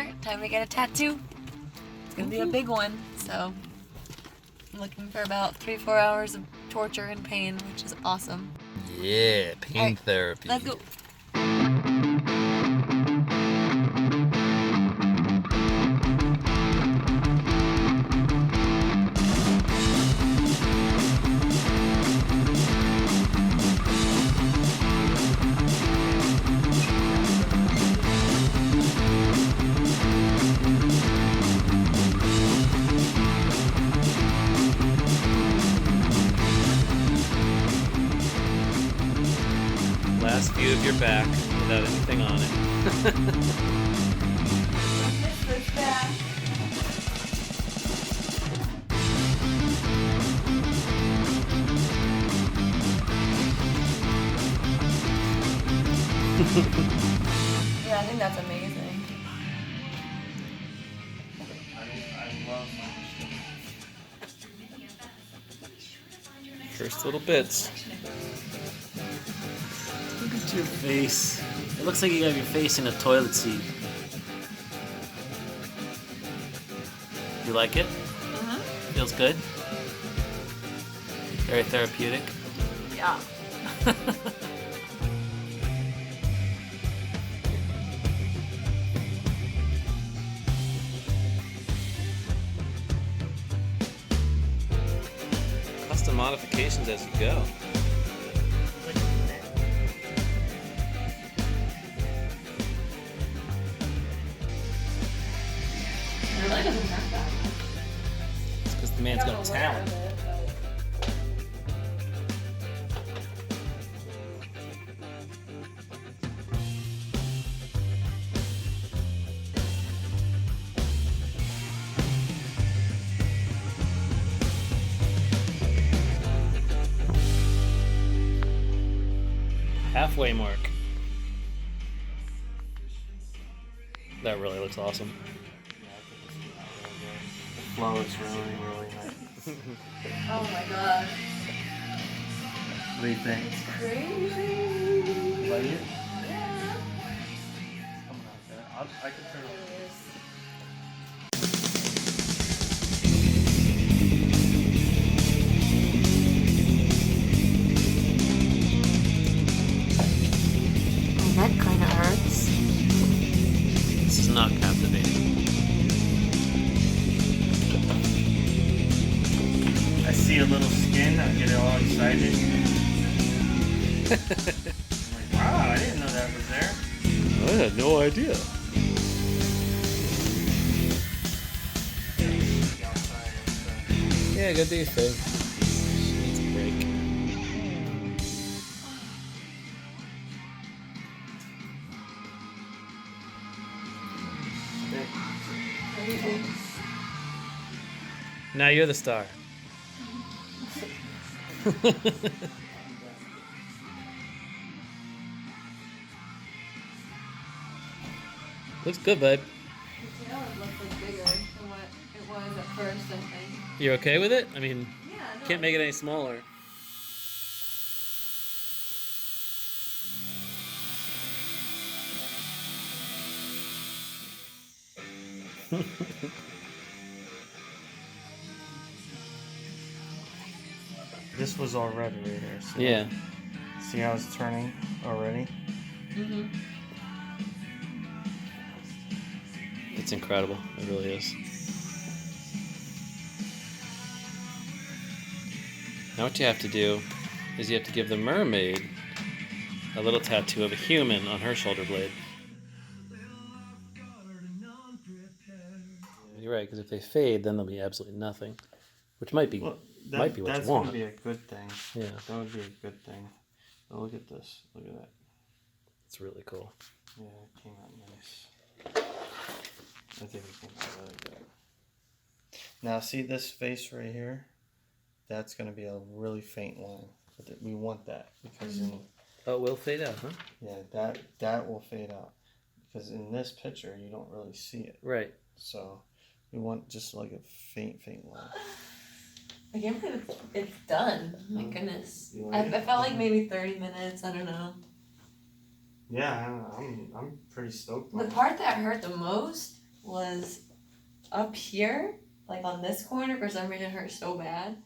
here. Time to get a tattoo. It's gonna be a big one, so I'm looking for about 3-4 hours of torture and pain, which is awesome. Yeah, pain therapy. Let's go. Last view of your back without anything on it. Yeah, I think that's amazing. I love First little bits. Look at your face. It looks like you have your face in a toilet seat. You like it? Feels good? Very therapeutic? Yeah. Custom modifications as you go. It really doesn't hurt that much. It's because the man's got talent. Halfway mark. That really looks awesome. The flow is really, really nice. Oh my gosh. What do you think? Crazy. Like it? Yeah. Something like that. I can turn it. Oh, that kind of hurts. This is not captivating. I see a little skin, I get all excited. I'm like, wow, I didn't know that was there. I had no idea. Yeah, go do your thing. She needs a break. Now you're the star. Looks good, bud. The tail looks like bigger than what it was at first, I think. You okay with it? I mean, Yeah, no. can't make it any smaller. This was already right here. See? Yeah. See how it's turning already? Mm-hmm. It's incredible. It really is. Now what you have to do is you have to give the mermaid a little tattoo of a human on her shoulder blade. You're right, because if they fade, then there'll be absolutely nothing, which might be Well, might be what that's you want. gonna be a good thing. Yeah, That would be a good thing. Oh, look at this. Look at that. it's really cool. Yeah, it came out nice. I think it came out really good. Now, see this face right here? That's gonna be a really faint line. But we want that because Oh, it will fade out, huh? that will fade out because in this picture you don't really see it. Right. So we want just like a faint line. I can't believe it's done. My goodness. You I like it? felt like maybe 30 minutes. I don't know. Yeah, I'm pretty stoked. The part that hurt the most was up here, like on this corner, for some reason hurt so bad.